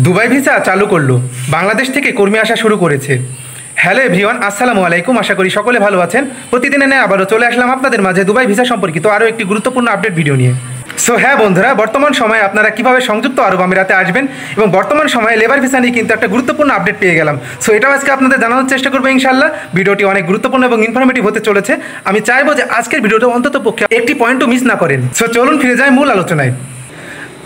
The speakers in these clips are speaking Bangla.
দুবাই ভিসা চালু করলো, বাংলাদেশ থেকে কর্মী আসা শুরু করেছে। হ্যালো এভরিওয়ান, আসসালামু আলাইকুম। আশা করি সকলে ভালো আছেন। প্রতিদিনের ন্যায় আবারও চলে আসলাম আপনাদের মাঝে দুবাই ভিসা সম্পর্কিত আরও একটি গুরুত্বপূর্ণ আপডেট ভিডিও নিয়ে। সো হ্যাঁ বন্ধুরা, বর্তমান সময়ে আপনারা কীভাবে সংযুক্ত আরব আমিরাতে আসবেন এবং বর্তমান সময়ে লেবার ভিসা নিয়ে কিন্তু একটা গুরুত্বপূর্ণ আপডেট পেয়ে গেলাম। সো এটাও আজকে আপনাদের জানানোর চেষ্টা করবো ইনশাল্লাহ। ভিডিওটি অনেক গুরুত্বপূর্ণ এবং ইনফরমেটিভ হতে চলেছে। আমি চাইবো যে আজকের ভিডিওটা অন্তত পক্ষে একটি পয়েন্টও মিস না করেন। সো চলুন ফিরে যাই মূল আলোচনায়।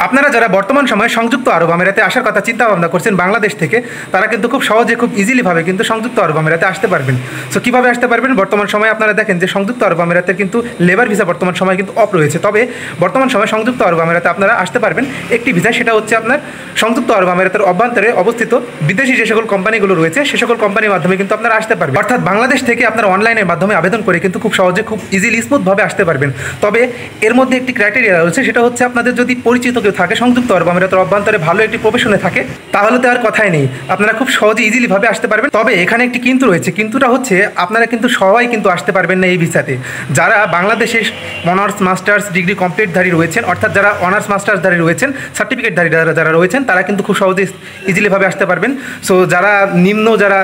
আপনারা যারা বর্তমান সময়ে সংযুক্ত আরব আমিরাতে আসার কথা চিন্তা ভাবনা করছেন বাংলাদেশ থেকে, তারা কিন্তু খুব সহজে খুব ইজিলিভাবে কিন্তু সংযুক্ত আরব আমিরাতে আসতে পারবেন। সো কীভাবে আসতে পারবেন? বর্তমান সময়ে আপনারা দেখেন যে সংযুক্ত আরব আমিরাতে কিন্তু লেবার ভিসা বর্তমান সময় কিন্তু অফ রয়েছে। তবে বর্তমান সময়ে সংযুক্ত আরব আমিরাতে আপনারা আসতে পারবেন একটি ভিসা, সেটা হচ্ছে আপনার সংযুক্ত আরব আমিরাতের অভ্যন্তরে অবস্থিত বিদেশি যে সকল কোম্পানিগুলো রয়েছে সে সকল কোম্পানির মাধ্যমে কিন্তু আপনারা আসতে পারবেন। অর্থাৎ বাংলাদেশ থেকে আপনারা অনলাইনের মাধ্যমে আবেদন করে কিন্তু খুব সহজে খুব ইজিলি স্মুথভাবে আসতে পারবেন। তবে এর মধ্যে একটি ক্রাইটেরিয়া রয়েছে, সেটা হচ্ছে আপনাদের যদি পরিচিত কেউ থাকে সংযুক্ত আরব আমিরাতের অভ্যন্তরে ভালো একটি প্রফেশনে থাকে, তাহলে তো আর কথাই নেই, আপনারা খুব সহজে ইজিলিভাবে আসতে পারবেন। তবে এখানে একটি কিন্তু রয়েছে, কিন্তুটা হচ্ছে আপনারা কিন্তু সবাই কিন্তু আসতে পারবেন না এই ভিসাতে। যারা বাংলাদেশের অনার্স মাস্টার্স ডিগ্রি কমপ্লিটধারী রয়েছেন, অর্থাৎ যারা অনার্স মাস্টার্সধারী রয়েছেন, সার্টিফিকেটধারী যারা রয়েছেন, তারা কিন্তু খুব সহজে ইজিলিভাবে আসতে পারবেন। সো যারা নিম্ন যারা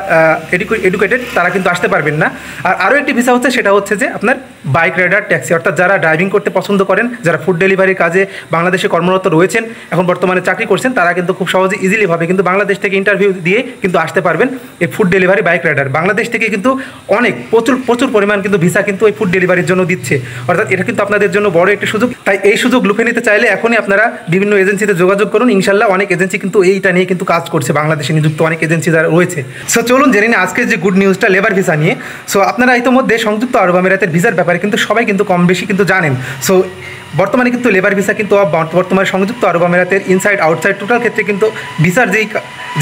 এডুকেটেড তারা কিন্তু আসতে পারবেন না। আর আরও একটি ভিসা হচ্ছে, সেটা হচ্ছে যে আপনার বাইক রাইডার ট্যাক্সি, অর্থাৎ যারা ড্রাইভিং করতে পছন্দ করেন, যারা ফুড ডেলিভারির কাজে বাংলাদেশে কর্মরত রয়েছেন, এখন বর্তমানে চাকরি করছেন, তারা কিন্তু খুব সহজে ইজিলিভাবে কিন্তু বাংলাদেশ থেকে ইন্টারভিউ দিয়ে কিন্তু আসতে পারবেন। এই food delivery bike rider Bangladesh থেকে কিন্তু অনেক প্রচুর পরিমাণ কিন্তু ভিসা কিন্তু ওই ফুড ডেলিভারির জন্য দিচ্ছে। অর্থাৎ এটা কিন্তু আপনাদের জন্য বড় একটি সুযোগ। তাই এই সুযোগ লুফে নিতে চাইলে এখনই আপনারা বিভিন্ন এজেন্সিতে যোগাযোগ করুন। ইনশাল্লাহ অনেক এজেন্সি কিন্তু এইটা নিয়ে কিন্তু কাজ করছে, বাংলাদেশে নিযুক্ত অনেক এজেন্সি যারা রয়েছে। সো চলুন জেনে নিই আজকের যে গুড নিউজটা লেবার ভিসা নিয়ে। সো আপনারা ইতিমধ্যে সংযুক্ত আরব আমিরাতের ভিসার ব্যাপারে কিন্তু সবাই কিন্তু কম বেশি কিন্তু জানেন। সো বর্তমানে কিন্তু লেবার ভিসা কিন্তু বর্তমানে সংযুক্ত আরব আমিরাতের ইনসাইড আউটসাইড টোটাল ক্ষেত্রে কিন্তু ভিসার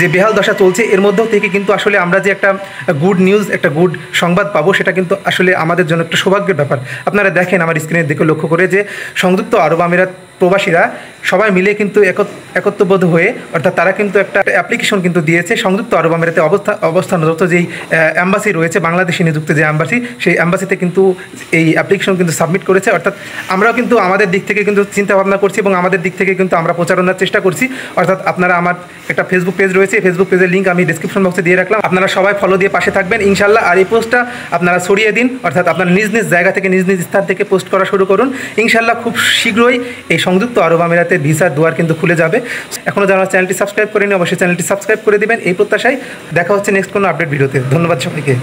যে বেহাল দশা চলছে, এর মধ্যে থেকে কিন্তু আসলে আমরা যে একটা গুড নিউজ, একটা গুড সংবাদ পাবো, সেটা কিন্তু আসলে আমাদের জন্য একটা সৌভাগ্যের ব্যাপার। আপনারা দেখেন আমার স্ক্রিনের দিকে লক্ষ্য করে যে সংযুক্ত আরব আমিরাত প্রবাসীরা সবাই মিলে কিন্তু একত্রবদ্ধ হয়ে, অর্থাৎ তারা কিন্তু একটা অ্যাপ্লিকেশন কিন্তু দিয়েছে সংযুক্ত আরব আমিরাতে অবস্থানরত যেই অ্যাম্বাসি রয়েছে, বাংলাদেশে নিযুক্ত যে অ্যাম্বাসি, সেই অ্যাম্বাসিতে কিন্তু এই অ্যাপ্লিকেশন কিন্তু সাবমিট করেছে। অর্থাৎ আমরাও কিন্তু আমাদের দিক থেকে কিন্তু চিন্তা ভাবনা করছি এবং আমাদের দিক থেকে কিন্তু আমরা প্রচারণার চেষ্টা করছি। অর্থাৎ আপনারা, আমার একটা ফেসবুক পেজ রয়েছে, ফেসবুক পেজের লিঙ্ক আমি ডিসক্রিপশন বক্সে দিয়ে রাখলাম, আপনারা সবাই ফলো দিয়ে পাশে থাকবেন ইনশাল্লাহ। আর এই পোস্টটা আপনারা ছড়িয়ে দিন, অর্থাৎ আপনার নিজ নিজ জায়গা থেকে নিজ নিজ স্থান থেকে পোস্ট করা শুরু করুন। ইনশাল্লাহ খুব শীঘ্রই এই সংযুক্ত আরব আমিরাতের ভিসার দুয়ার কিন্তু খুলে যাবে। এখনও যারা চ্যানেলটি সাবস্ক্রাইব করেনি অবশ্যই চ্যানেলটি সাবস্ক্রাইব করে দেবেন এই প্রত্যাশায়। দেখা হচ্ছে নেক্সট কোনো আপডেট ভিডিওতে। ধন্যবাদ সবাইকে।